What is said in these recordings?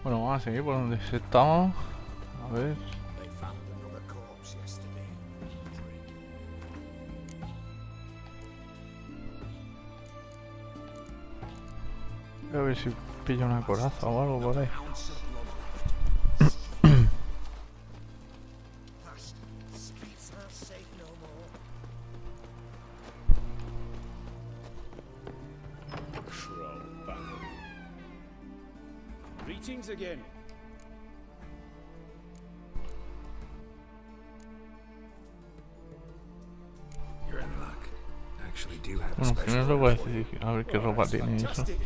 Bueno, vamos a seguir por donde estamos. A ver. A ver si pillo una coraza o algo por ahí. Greetings again. You're in luck. Actually do have a Bueno, special primero voy a order for you. decir a ver qué ropa tiene eso. Fantastic.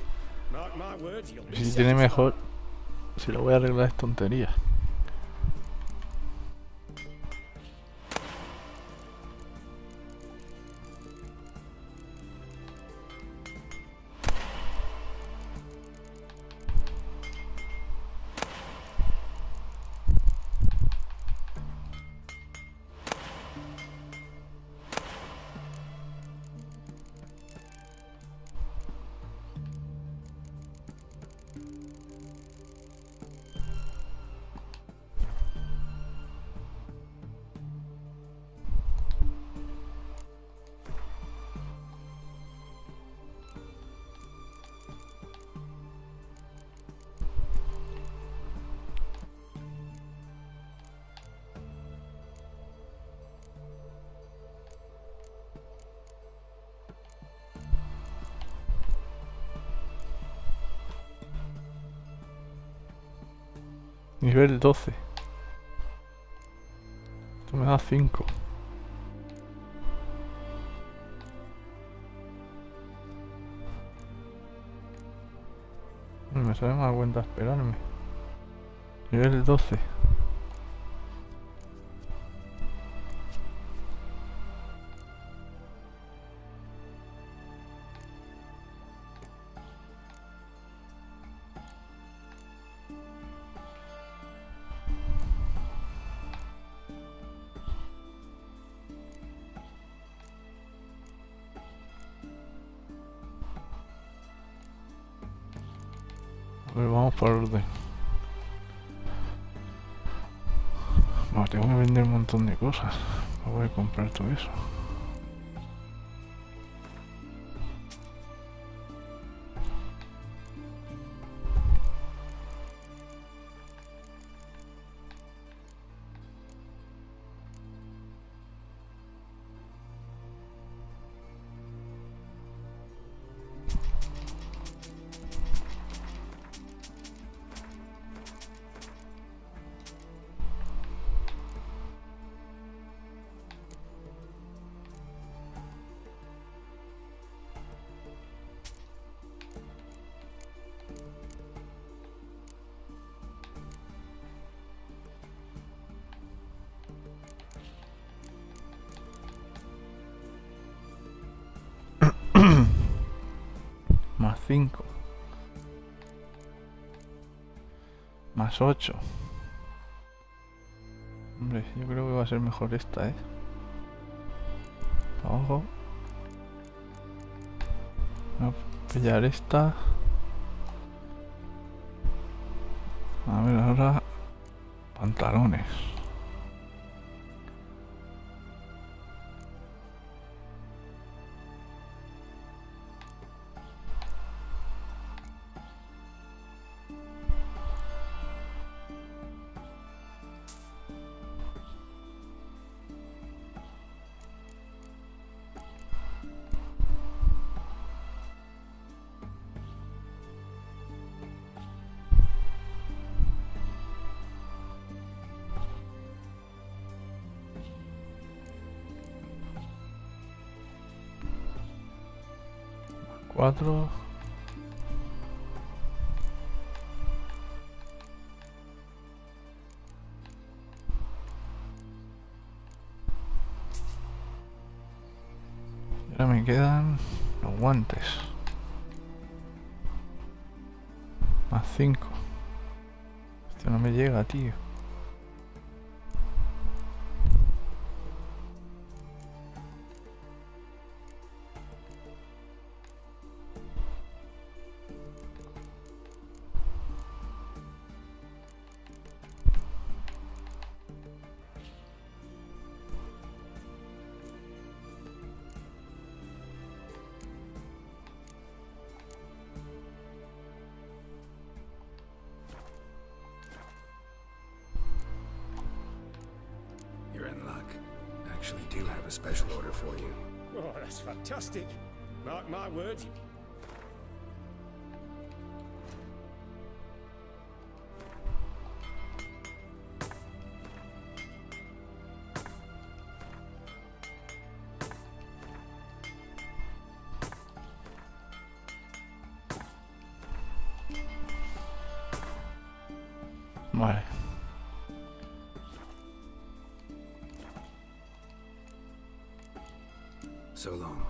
Mark my words, you'll be Si tiene satisfied. mejor, si lo voy a arreglar es tontería. Nivel 12. Esto me da 5. Me sale más cuenta esperarme. Nivel 12. A ver, vamos por orden. Bueno, tengo que vender un montón de cosas. Voy a comprar todo eso. Más 5. Más 8. Hombre, yo creo que va a ser mejor esta, Ojo. Voy a pillar esta. A ver, ahora pantalones. Cuatro. Y ahora me quedan los guantes. Más 5. Este no me llega, tío. actually do have a special order for you. Oh, that's fantastic. Mark my words. Vale. So long.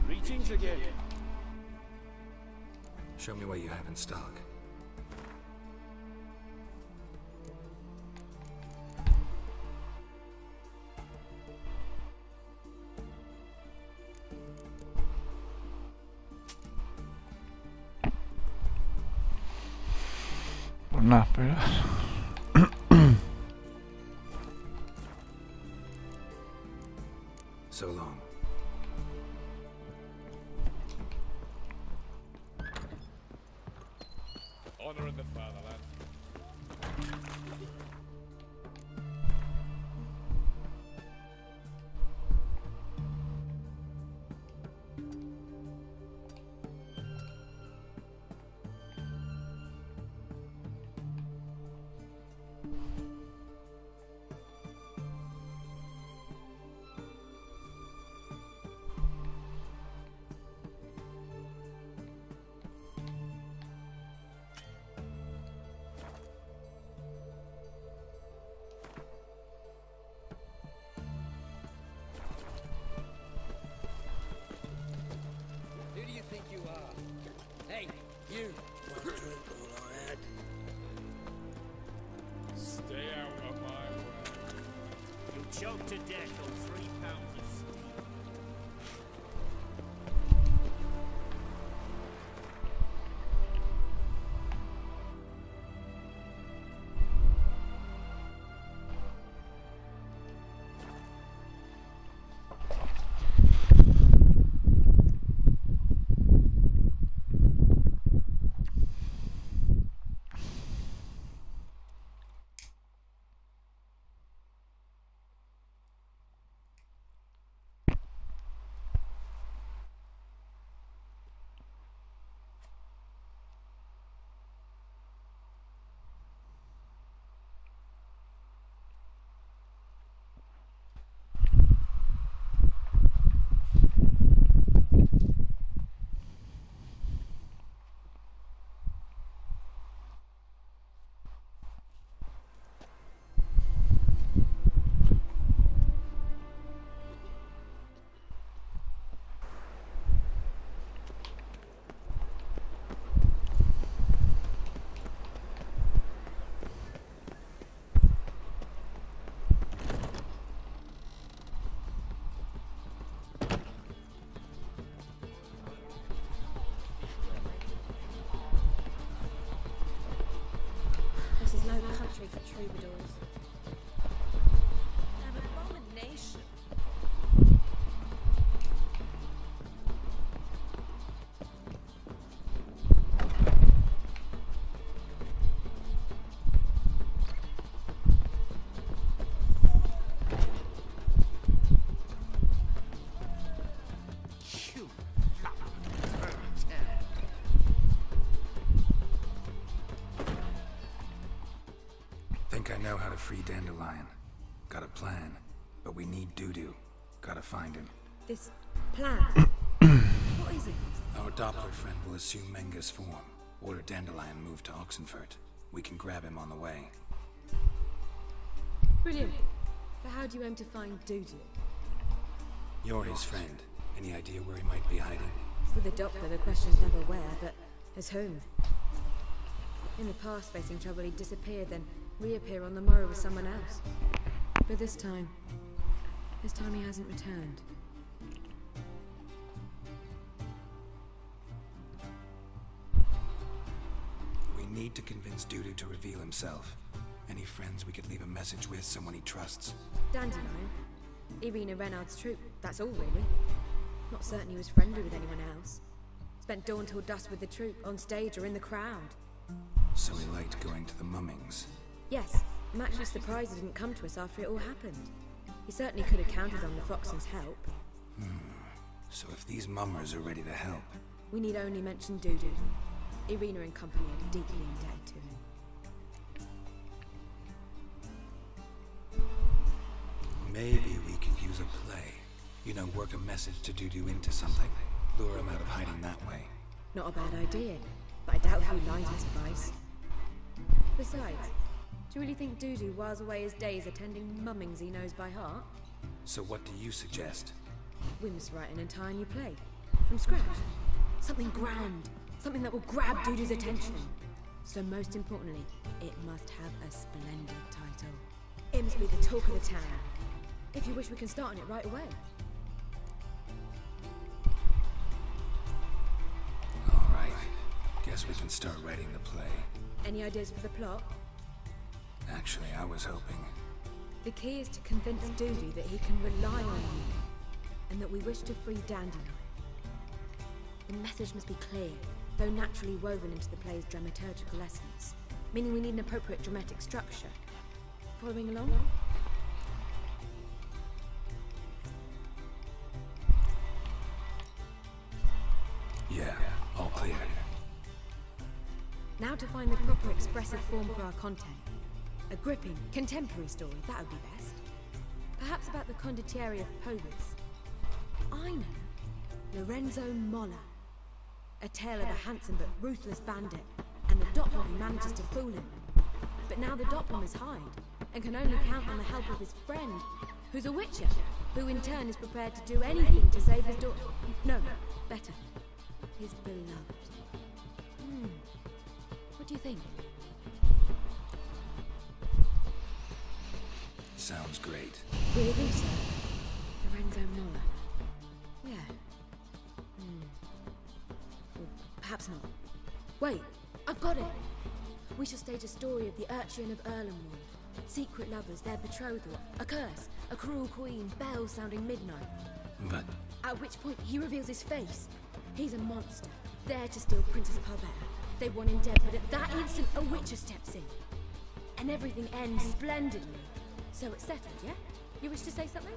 Greetings again. Show me what you have in stock. Pues nada, espera. So long. Honor in the fatherland. Who do you think you are? Hey, you! One drink all I had. Stay out of my way. You'll choke to death on 3 pounds of steel. This is no country for troubadours. An abomination. Think I know how to free Dandelion. Got a plan, but we need Dudu. Gotta find him. This plan. What is it? Our Doppler friend will assume Menga's form. Order Dandelion moved to Oxenfurt. We can grab him on the way. Brilliant. But how do you aim to find Dudu? You're his friend. Any idea where he might be hiding? With the Doppler, the question's never where, but as whom? In the past, facing trouble, he disappeared, then reappear on the morrow with someone else. But this time he hasn't returned. We need to convince Dudu to reveal himself. Any friends we could leave a message with, someone he trusts. Dandelion, Irina Renard's troupe, that's all really. Not certain he was friendly with anyone else. Spent dawn till dusk with the troupe, on stage or in the crowd. So he liked going to the mummings. Yes, I'm actually surprised he didn't come to us after it all happened. He certainly could have counted on the Foxton's help. So if these mummers are ready to help, We need only mention Dudu. Irina and company are deeply indebted to him. maybe we could use a play. You know, work a message to Dudu into something. Lure him out of hiding that way. Not a bad idea, but I doubt a few lines would suffice. Besides, do you really think Dudu whiles away his days attending mummings he knows by heart? So what do you suggest? We must write an entire new play. From scratch. Something grand. Something that will grab Dudu's attention. So most importantly, it must have a splendid title. It must be the talk of the town. If you wish, we can start on it right away. All right. Guess we can start writing the play. Any ideas for the plot? Actually, I was hoping. The key is to convince Dudu that he can rely on you, and that we wish to free Dandelion. The message must be clear, though naturally woven into the play's dramaturgical essence, meaning we need an appropriate dramatic structure. Following along? Yeah, all clear. Now to find the proper expressive form for our content. A gripping, contemporary story, that would be best. Perhaps about the condottieri of Povis. I know. Lorenzo Molla. A tale of a handsome but ruthless bandit, and the Doppler who manages to fool him. But now the Doppler must hide, and can only count on the help of his friend, who's a witcher, who in turn is prepared to do anything to save his daughter. No, better. His beloved. What do you think? Sounds great. Really think so? Lorenzo Molla. Yeah. Well, perhaps not. Wait, I've got it! We shall stage a story of the urchin of Erlenwald. Secret lovers, their betrothal, a curse, a cruel queen, bells sounding midnight. But At which point he reveals his face. He's a monster, there to steal Princess Parvera. They want him dead, but at that instant a witcher steps in. And everything ends splendidly. So it's settled, yeah? You wish to say something?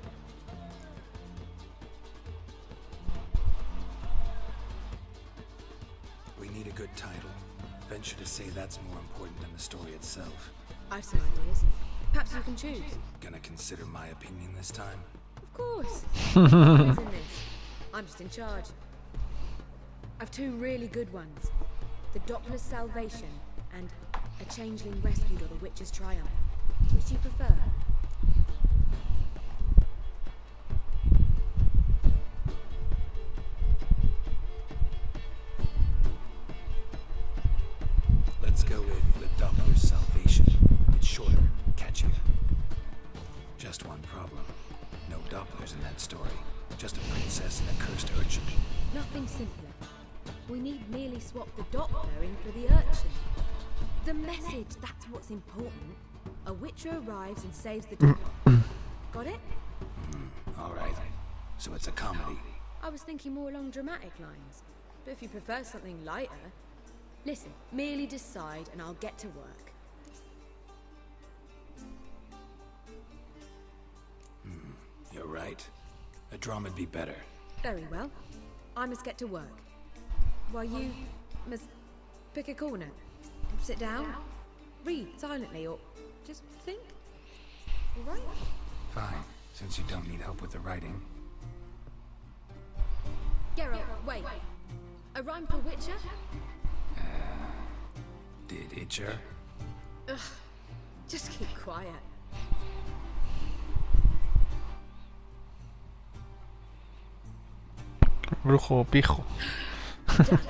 we need a good title. Venture to say that's more important than the story itself. I've some ideas. Perhaps you can choose. Gonna consider my opinion this time? Of course. Who's in this? I'm just in charge. I've two really good ones. The Doppler's Salvation and A Changeling Rescued or the Witch's Triumph. Which do you prefer? Let's go with the Doppler's Salvation. It's shorter, catchier. Just one problem. No Dopplers in that story. Just a princess and a cursed urchin. Nothing simpler. We need merely swap the Doppler in for the urchin. The message, that's what's important. A witcher arrives and saves the Doppler. Got it? All right. So it's a comedy. I was thinking more along dramatic lines. But if you prefer something lighter... Listen, merely decide and I'll get to work. You're right. A drama'd be better. Very well. I must get to work. While you must pick a corner. Sit down, read silently, or just think. All right? Fine, since you don't need help with the writing. Geralt, wait. A rhyme for Witcher? Did Itcher? Just keep quiet. Brujo pijo. Damn.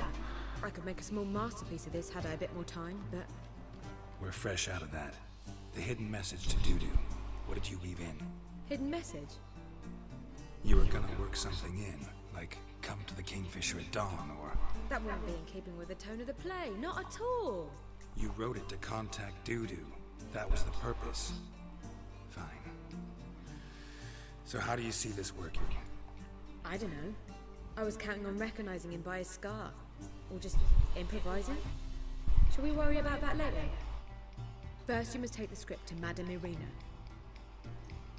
I could make a small masterpiece of this had I a bit more time, but We're fresh out of that. The hidden message to Dudu. What did you weave in? Hidden message? You were gonna work something in, like come to the Kingfisher at dawn, or... That wouldn't be in keeping with the tone of the play, not at all. You wrote it to contact Dudu. That was the purpose. Fine. So how do you see this working? I don't know. I was counting on recognizing him by his scar. Or just improvising. Shall we worry about that later? First, you must take the script to Madame Irina.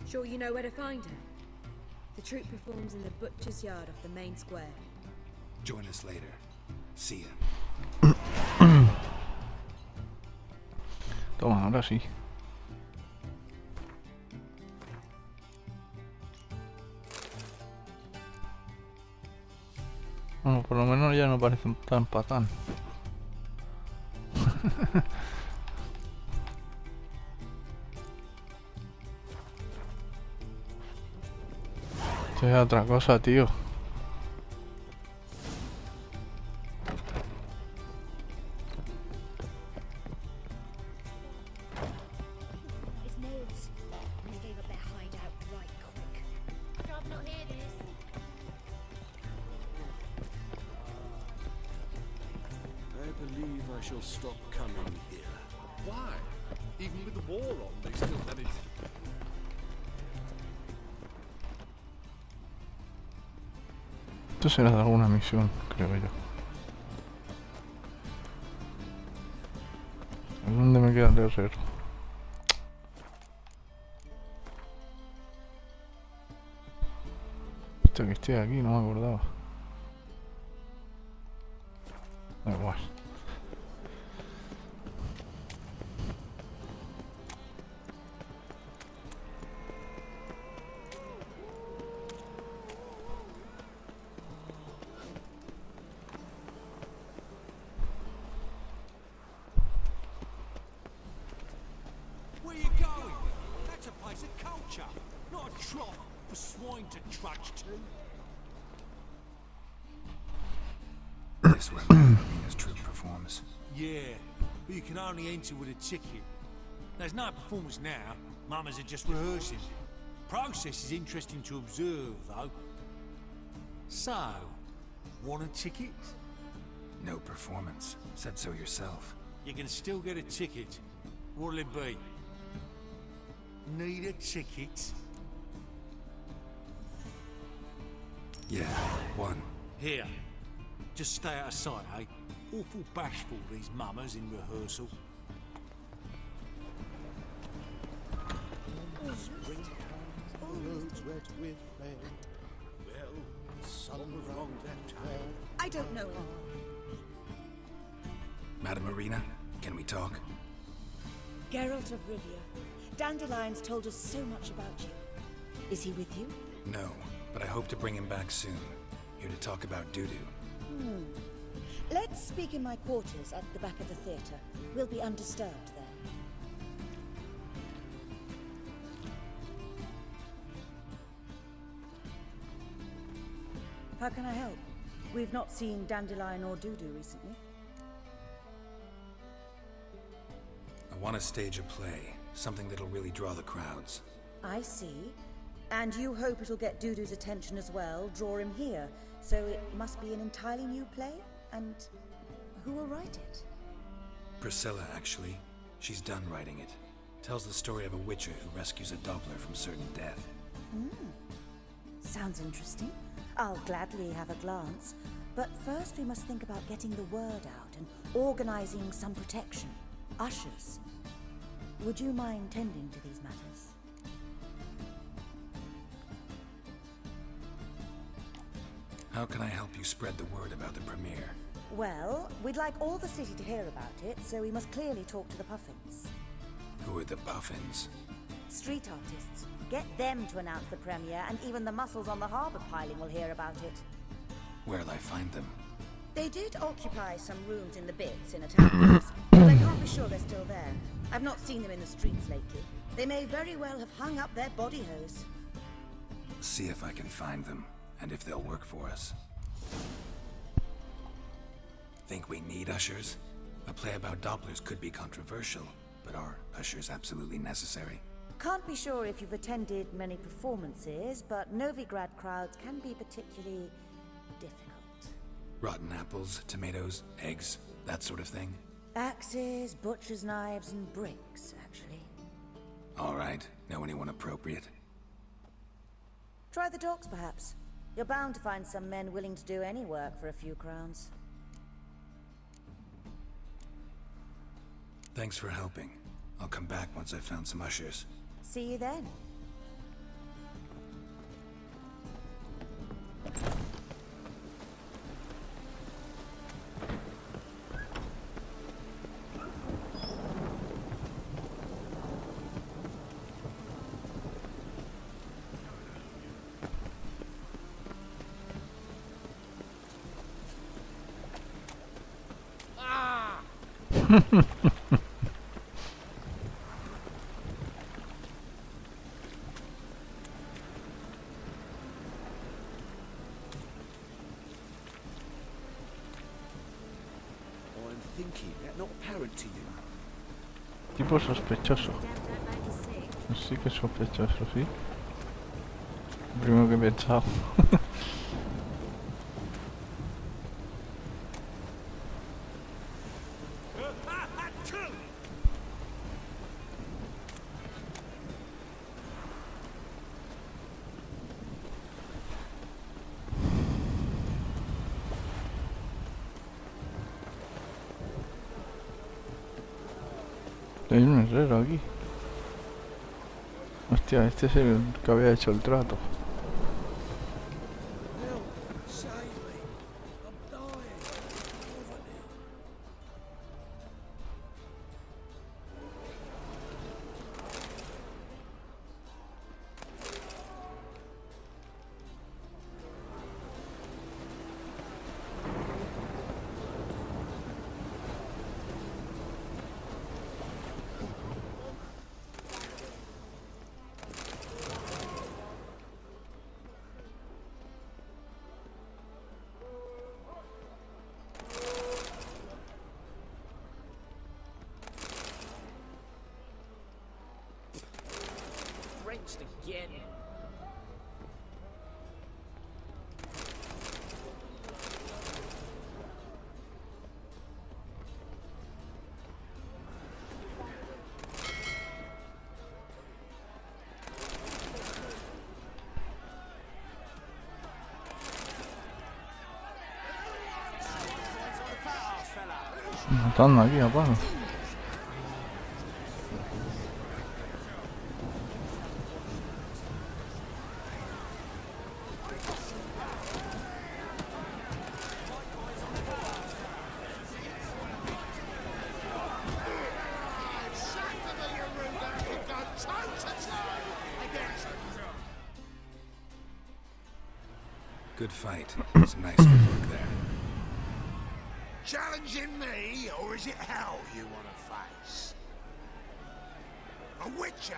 Sure you know where to find her? The troupe performs in the butcher's yard off the main square. Join us later. See ya. Toma, ahora sí. Bueno, por lo menos ya no parece tan patán. Esto es otra cosa, tío. His nails. They gave up their hideout right quick. I've not heard this. I believe I shall stop coming here. Why? Even with the war on, they still manage. Esto será de alguna misión, creo yo. ¿Dónde me queda el herrero? Esto que estoy aquí, no me acordaba. Da igual. Where you going? That's a place of culture, not a trough for swine to trudge to. This where Marina's troupe performs. Yeah, but you can only enter with a ticket. There's no performance now. Mamas are just rehearsing. Process is interesting to observe, though. So, want a ticket? No performance. Said so yourself. You can still get a ticket. What'll it be? Need a ticket? Yeah, one. Here. Just stay out of sight, eh? Awful bashful, these mamas in rehearsal. I don't know. Madame Marina, can we talk? Geralt of Rivia. Dandelion's told us so much about you. Is he with you? No, but I hope to bring him back soon. Here to talk about Dudu. Let's speak in my quarters at the back of the theatre. We'll be undisturbed there. How can I help? We've not seen Dandelion or Dudu recently. I want to stage a play. Something that'll really draw the crowds. I see. And you hope it'll get Dudu's attention as well, draw him here. So it must be an entirely new play? And who will write it? Priscilla, actually. She's done writing it. Tells the story of a witcher who rescues a Doppler from certain death. Sounds interesting. I'll gladly have a glance. But first we must think about getting the word out and organizing some protection. Ushers. Would you mind tending to these matters? How can I help you spread the word about the premiere? Well, we'd like all the city to hear about it, so we must clearly talk to the Puffins. Who are the Puffins? Street artists. Get them to announce the premiere, and even the muscles on the harbour piling will hear about it. Where'll I find them? They did occupy some rooms in the bits in a townhouse, but I can't be sure they're still there. I've not seen them in the streets lately. They may very well have hung up their body hose. See if I can find them, and if they'll work for us. Think we need ushers? A play about Dopplers could be controversial. but are ushers absolutely necessary? Can't be sure if you've attended many performances, but Novigrad crowds can be particularly difficult. Rotten apples, tomatoes, eggs, that sort of thing? Axes, butcher's knives, and bricks, actually. All right. Know anyone appropriate? Try the docks, perhaps. You're bound to find some men willing to do any work for a few crowns. Thanks for helping. I'll come back once I've found some ushers. See you then. I'm thinking that not apparent to you. Tipo sospechoso. Damn don't make you sick. Sí que es sospechoso, sí. Lo primero que he pensado. Hay un herrero aquí. Hostia, este es el que había hecho el trato. Help! Save me! I'm dying! Poverty! Drenched again! Matando aquí a palo. Good fight. Some nice footwork there. Challenging me, or is it hell you want to face? A Witcher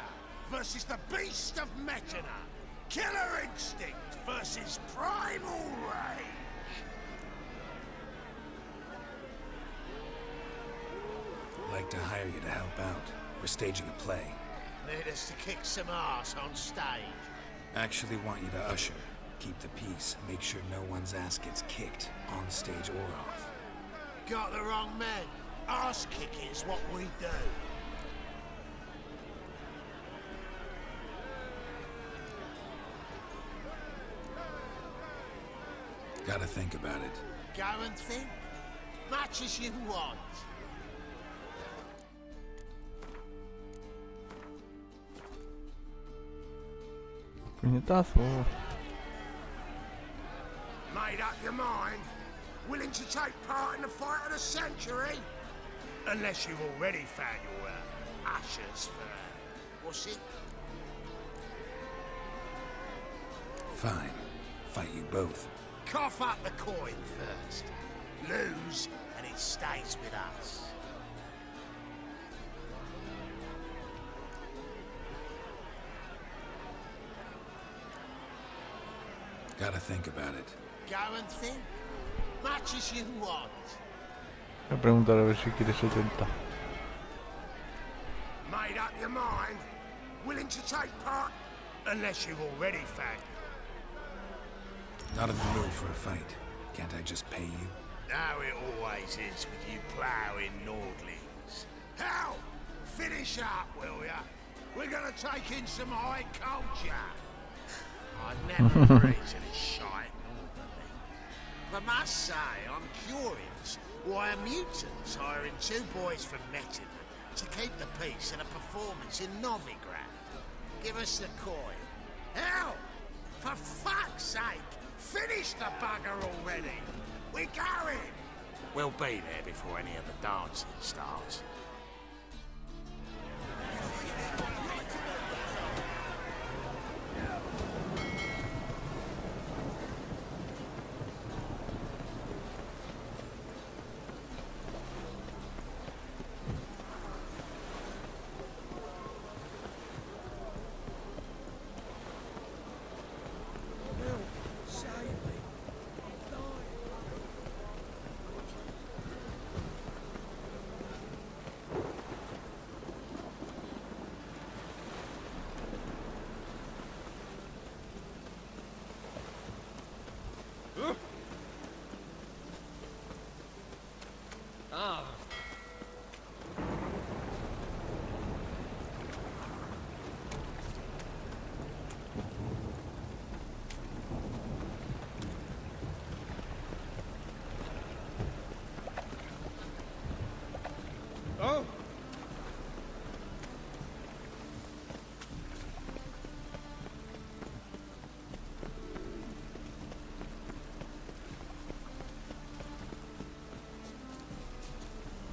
versus the Beast of Metina. Killer instinct versus primal rage. Like to hire you to help out. We're staging a play. Need us to kick some ass on stage. Actually want you to usher. Keep the peace. Make sure no one's ass gets kicked, on stage or off. Got the wrong man. Ass kicking's what we do. Gotta think about it. Go and think. Much as you want. Puñetazo. Made up your mind? Willing to take part in the fight of the century? Unless you've already found your ushers for... what's it? Fine. Fight you both. Cough up the coin first. Lose, and it stays with us. Gotta think about it. Go and think. Much as you want. Voy a preguntar a ver si quiere 70. Made up your mind? Willing to take part? Unless you've already found. Not in the mood for a fight. Can't I just pay you? How it always is with you ploughing Nordlings. Hell, finish up, will ya? We're gonna take in some high culture. I'd never agree to this shite normally. But must say, I'm curious why are mutants hiring 2 boys from Metten to keep the peace at a performance in Novigrad? Give us the coin. Hell, for fuck's sake, finish the bugger already. We're going. We'll be there before any of the dancing starts. Oh!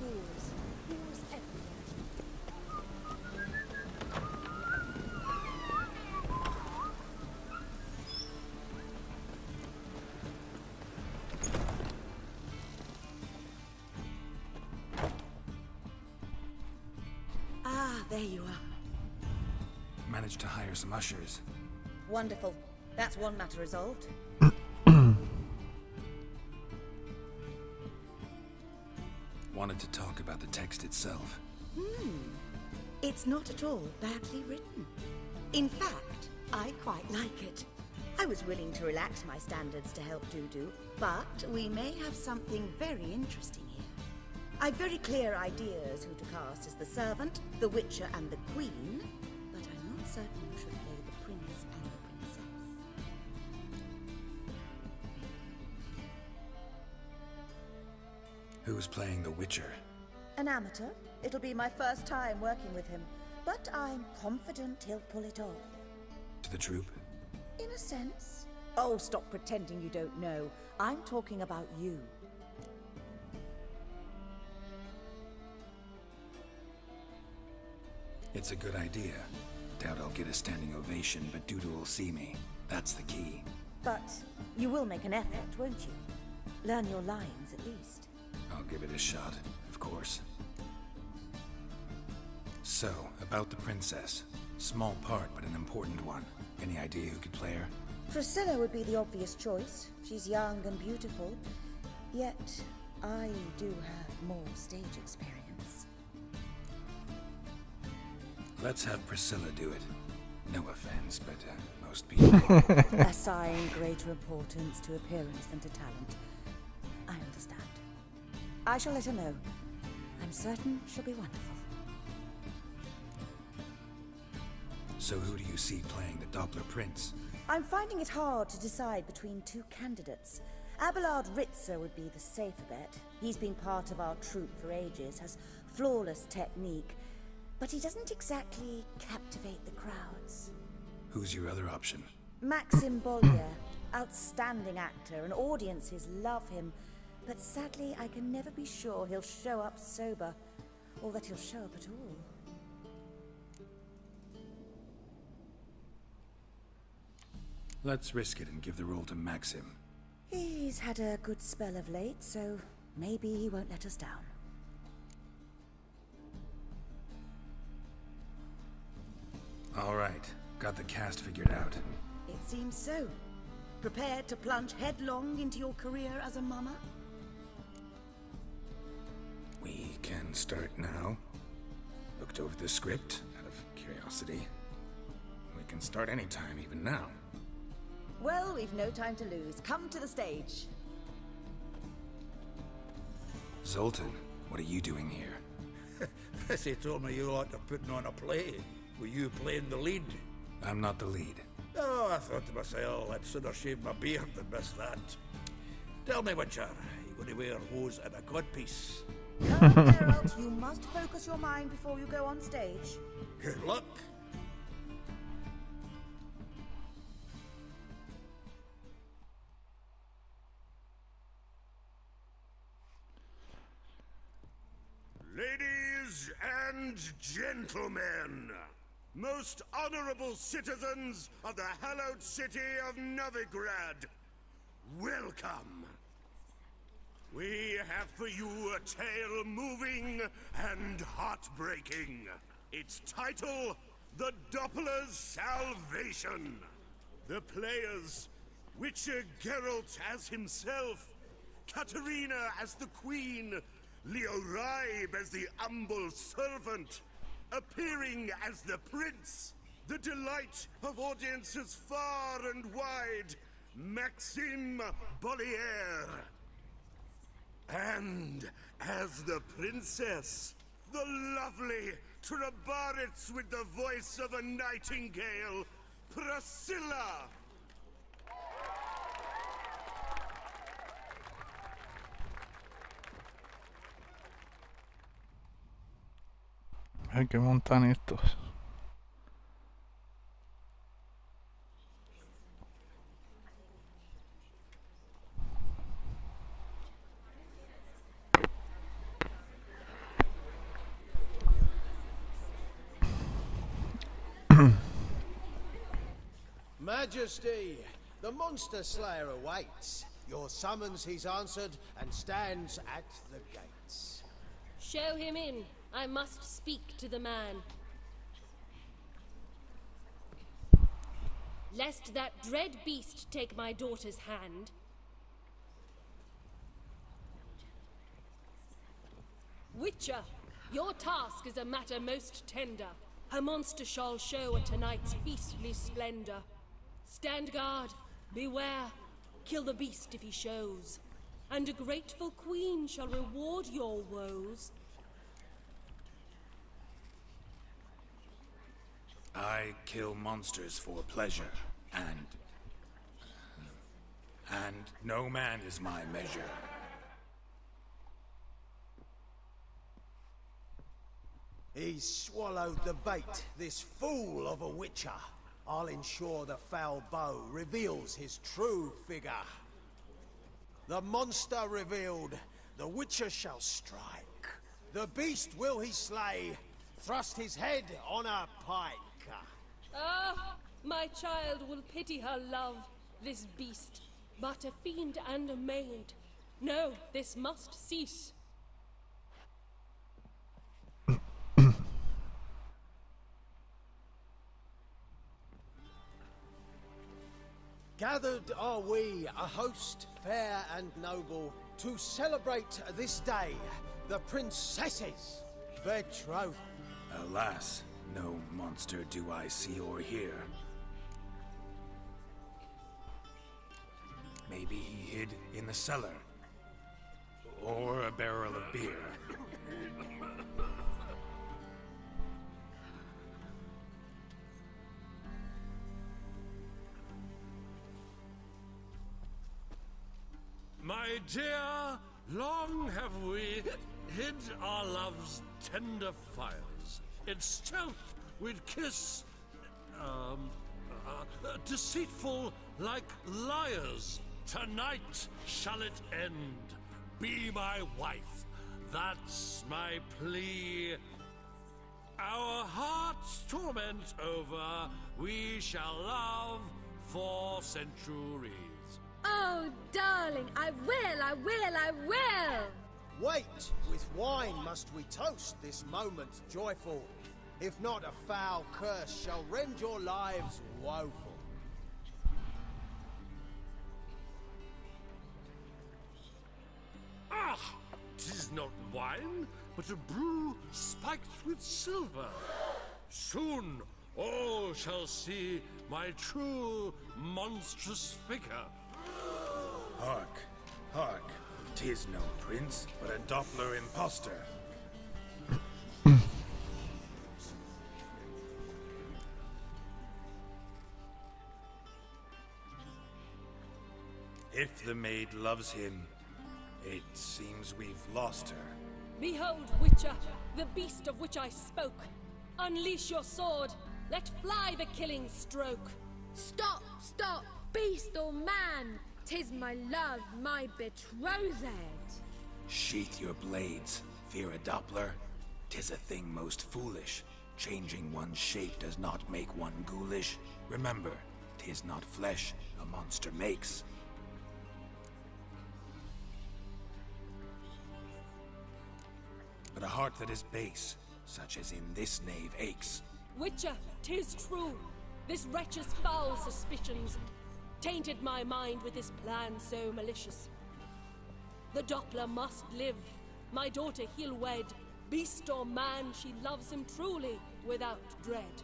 Wars everywhere. Ah, there you are. Managed to hire some ushers. Wonderful. That's one matter resolved. Wanted to talk about the text itself. It's not at all badly written. In fact, I quite like it. I was willing to relax my standards to help Dudu, but we may have something very interesting here. I've very clear ideas who to cast as the servant, the witcher, and the queen, but I'm not certain who should play the prince and the princess. Who's playing the Witcher? An amateur. It'll be my first time working with him, but I'm confident he'll pull it off. To the troupe? In a sense. Oh, stop pretending you don't know. I'm talking about you. It's a good idea. Doubt I'll get a standing ovation, but Dudu will see me. That's the key. But you will make an effort, won't you? Learn your lines, at least. I'll give it a shot, of course. So, about the princess. Small part, but an important one. Any idea who could play her? Priscilla would be the obvious choice. She's young and beautiful. Yet, I do have more stage experience. Let's have Priscilla do it. No offense, but most people... Assign greater importance to appearance than to talent. I understand. I shall let her know. I'm certain she'll be wonderful. So who do you see playing the Doppler Prince? I'm finding it hard to decide between 2 candidates. Abelard Ritzer would be the safer bet. He's been part of our troupe for ages, has flawless technique, but he doesn't exactly captivate the crowds. Who's your other option? Maxim Bollier, outstanding actor, and audiences love him, but sadly I can never be sure he'll show up sober, or that he'll show up at all. Let's risk it and give the role to Maxim. He's had a good spell of late, so maybe he won't let us down. All right, got the cast figured out. It seems so. Prepared to plunge headlong into your career as a mama? We can start now. Looked over the script out of curiosity. We can start anytime, even now. Well, we've no time to lose. Come to the stage. Zoltan, what are you doing here? They told me you like to putting on a play. Were you playing the lead? I'm not the lead. Oh, I thought to myself, I'd sooner shave my beard than miss that. Tell me, Witcher, you going to wear hose and a codpiece? No, Geralt, you must focus your mind before you go on stage. Good luck. Ladies and gentlemen, most honorable citizens of the hallowed city of Novigrad, welcome. We have for you a tale moving and heartbreaking. Its title, The Doppler's Salvation. The players, Witcher Geralt as himself, Katarina as the Queen, Leo Ribe as the humble servant, appearing as the Prince, the delight of audiences far and wide, Maxime Bollier. And as the Princess, the lovely Trabaritz with the voice of a nightingale, Priscilla. A ver qué montan estos. Majesty, the monster slayer awaits. Your summons he's answered and stands at the gates. Show him in. I must speak to the man. Lest that dread beast take my daughter's hand. Witcher, your task is a matter most tender. A monster shall show at tonight's feastly splendor. Stand guard, beware, kill the beast if he shows, and a grateful queen shall reward your woes. I kill monsters for pleasure, and no man is my measure. He's swallowed the bait, this fool of a witcher. I'll ensure the foul bow reveals his true figure. The monster revealed, the witcher shall strike. The beast will he slay, thrust his head on a pike. Ah, my child will pity her love, this beast, but a fiend and a maid. No, this must cease. Gathered are we, a host fair and noble, to celebrate this day, the princess's betrothal. Alas, no monster do I see or hear. Maybe he hid in the cellar, or a barrel of beer. My dear, long have we hid our love's tender fires. In stealth we'd kiss, deceitful like liars. Tonight shall it end. Be my wife, that's my plea. Our hearts' torment over, we shall love for centuries. Oh, darling, I will, I will, I will! Wait, with wine must we toast this moment joyful. If not, a foul curse shall rend your lives woeful. Ah! 'Tis not wine, but a brew spiked with silver. Soon all shall see my true monstrous figure. Hark, hark. 'Tis no prince, but a Doppler impostor. If the maid loves him, it seems we've lost her. Behold, Witcher, the beast of which I spoke. Unleash your sword. Let fly the killing stroke. Stop, stop, beast or man! 'Tis my love, my betrothed. Sheath your blades, fear a Doppler. 'Tis a thing most foolish. Changing one's shape does not make one ghoulish. Remember, 'tis not flesh a monster makes. But a heart that is base, such as in this knave aches. Witcher, 'tis true. This wretch's foul suspicions tainted my mind with this plan so malicious. The Doppler must live. My daughter he'll wed. Beast or man, she loves him truly, without dread.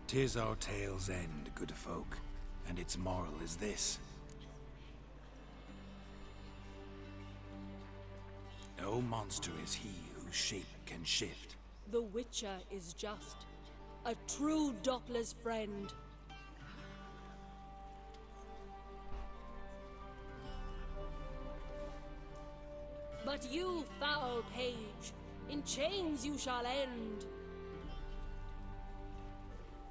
'Tis our tale's end, good folk, and its moral is this. No monster is he whose shape can shift. The Witcher is just a true Doppler's friend. But you, foul page, in chains you shall end.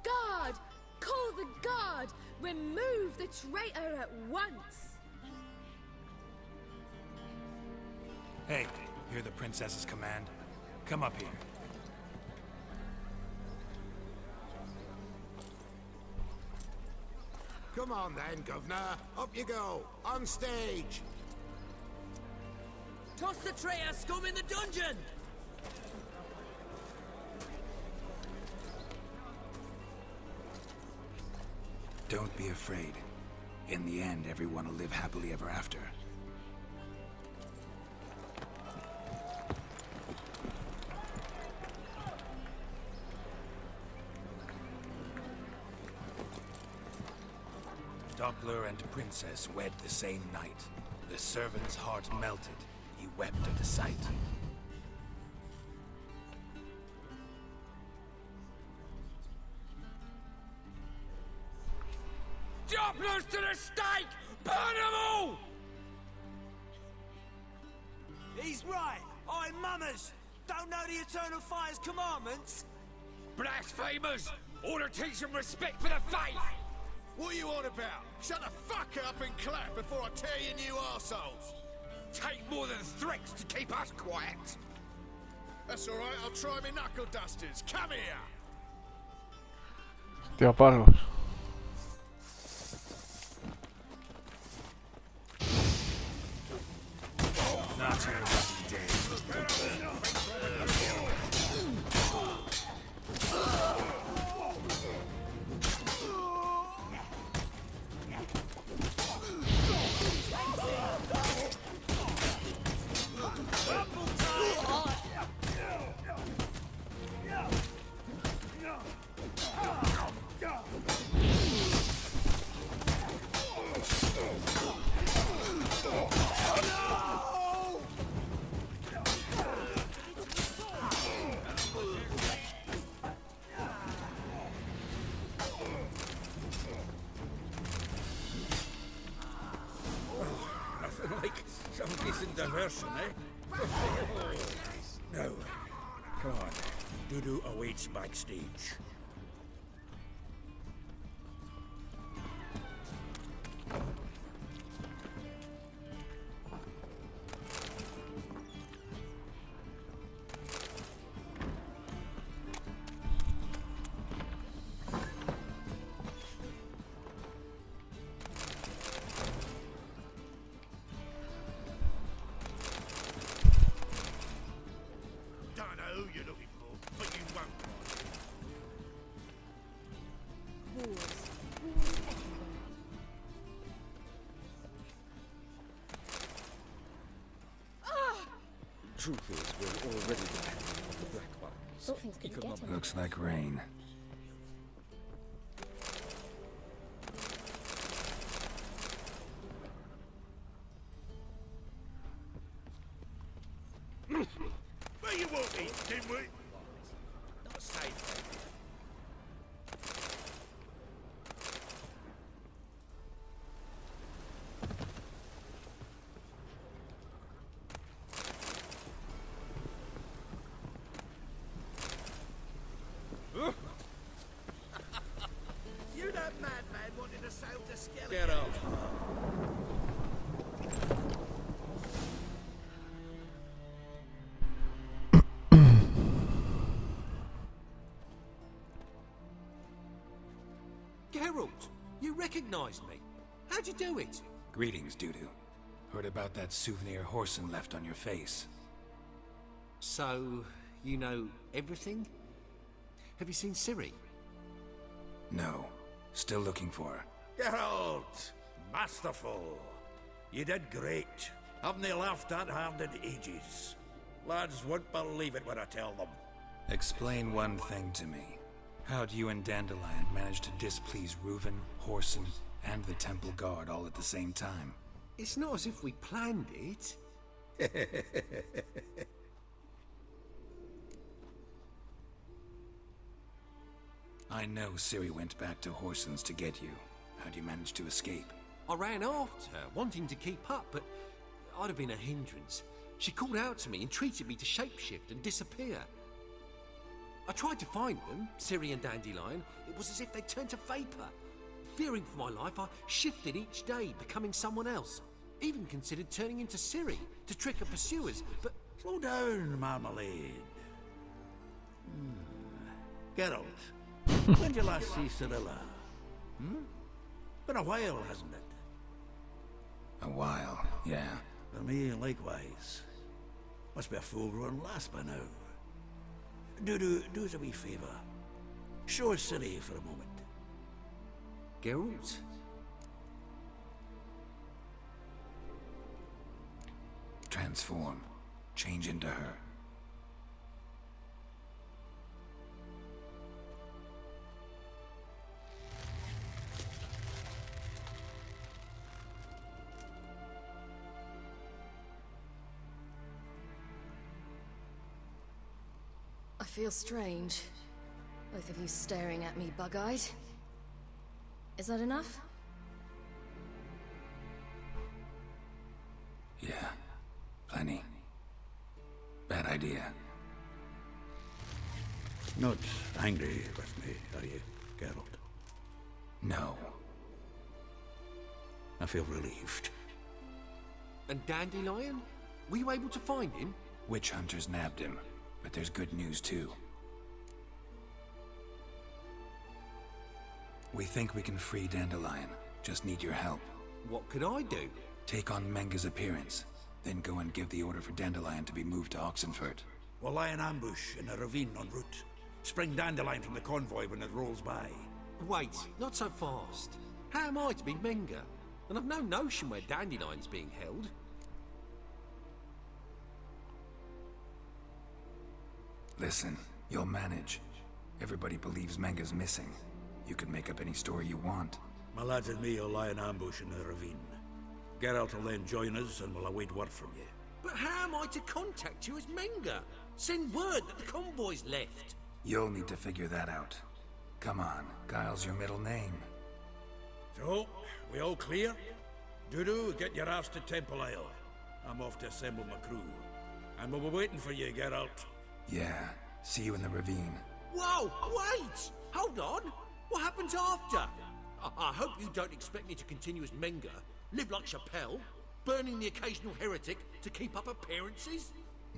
Guard! Call the guard! Remove the traitor at once! Hey, hear the princess's command? Come up here. Come on then, Governor. Up you go. On stage. Toss the traitor scum in the dungeon! Don't be afraid. In the end, everyone will live happily ever after. Doppler and princess wed the same night. The servant's heart melted. He wept at the sight. Dopplers to the stake! Burn them all! He's right. I'm mummers. Don't know the Eternal Fire's commandments? Blasphemers! Order teach them respect for the faith! What are you on about? Shut the fuck up and clap before I tear you new arseholes. Take more than threats to keep us quiet. That's all right. I'll try my knuckle dusters. Come here. Hostia, palos. Not your lucky day. Like some decent diversion, eh? No. Come on. Dudu awaits backstage. truth is, we're already dependent on the Black Ones. Thought things could get him. Looks like rain. Where you walking, dimwit? Not safe. You that madman wanting to sail to skeleton? Get up. Geralt, you recognized me. How'd you do it? Greetings, Dudu. Heard about that souvenir Horson left on your face. So, you know everything? Have you seen Ciri? No. Still looking for her. Geralt! Masterful! You did great. Haven't they laughed that hard in ages? Lads won't believe it when I tell them. Explain one thing to me. How do you and Dandelion manage to displease Reuven, Horson, and the Temple Guard all at the same time? It's not as if we planned it. I know Ciri went back to Horson's to get you. How'd you manage to escape? I ran after her, wanting to keep up, but I'd have been a hindrance. She called out to me and treated me to shapeshift and disappear. I tried to find them, Ciri and Dandelion. It was as if they turned to vapor. Fearing for my life, I shifted each day, becoming someone else. Even considered turning into Ciri to trick her pursuers, but... Slow down, Marmalade. Geralt, when did you last see Cirilla? Been a while, hasn't it? A while, yeah. For me, likewise. Must be a full-grown lass by now. Do us a wee favour. Show us Ciri for a moment. Geralt? Transform. Change into her. I feel strange. Both of you staring at me bug-eyed. Is that enough? Yeah. Plenty. Bad idea. Not angry with me, are you, Geralt? No. I feel relieved. And Dandelion? Were you able to find him? Witch hunters nabbed him, but there's good news too. We think we can free Dandelion. Just need your help. What could I do? Take on Menga's appearance, then go and give the order for Dandelion to be moved to Oxenfurt. We'll lie in ambush in a ravine en route. Spring Dandelion from the convoy when it rolls by. Wait, not so fast. How am I to be Menga? And I've no notion where Dandelion's being held. Listen, you'll manage. Everybody believes Menga's missing. You can make up any story you want. My lads and me will lie in ambush in the ravine. Geralt will then join us and we'll await word from you. But how am I to contact you as Menga? Send word that the convoy's left. You'll need to figure that out. Come on, Guile's your middle name. So, we all clear? Dudu, get your ass to Temple Isle. I'm off to assemble my crew. And we'll be waiting for you, Geralt. Yeah, see you in the ravine. Whoa, wait! Hold on! What happens after? I hope you don't expect me to continue as Menga, live like Chappelle, burning the occasional heretic to keep up appearances?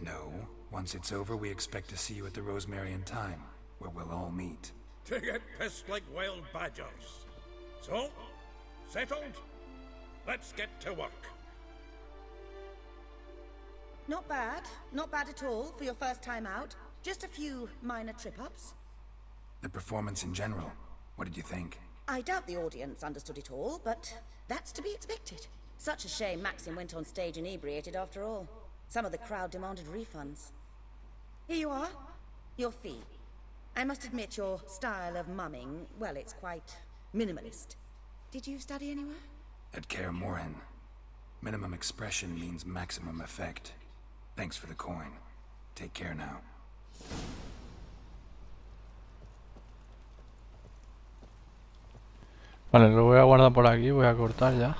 No. Once it's over, we expect to see you at the Rosemary in Time, where we'll all meet. To get pissed like wild badgers. So, settled? Let's get to work. Not bad. Not bad at all for your first time out. Just a few minor trip-ups. The performance in general, what did you think? I doubt the audience understood it all, but that's to be expected. Such a shame Maxim went on stage inebriated after all. Some of the crowd demanded refunds. Here you are. Your fee. I must admit your style of mumming, well, it's quite minimalist. Did you study anywhere? At GaMer-X-PaNsióN, minimum expression means maximum effect. Thanks for the coin. Take care now. Vale, lo voy a guardar por aquí, voy a cortar ya.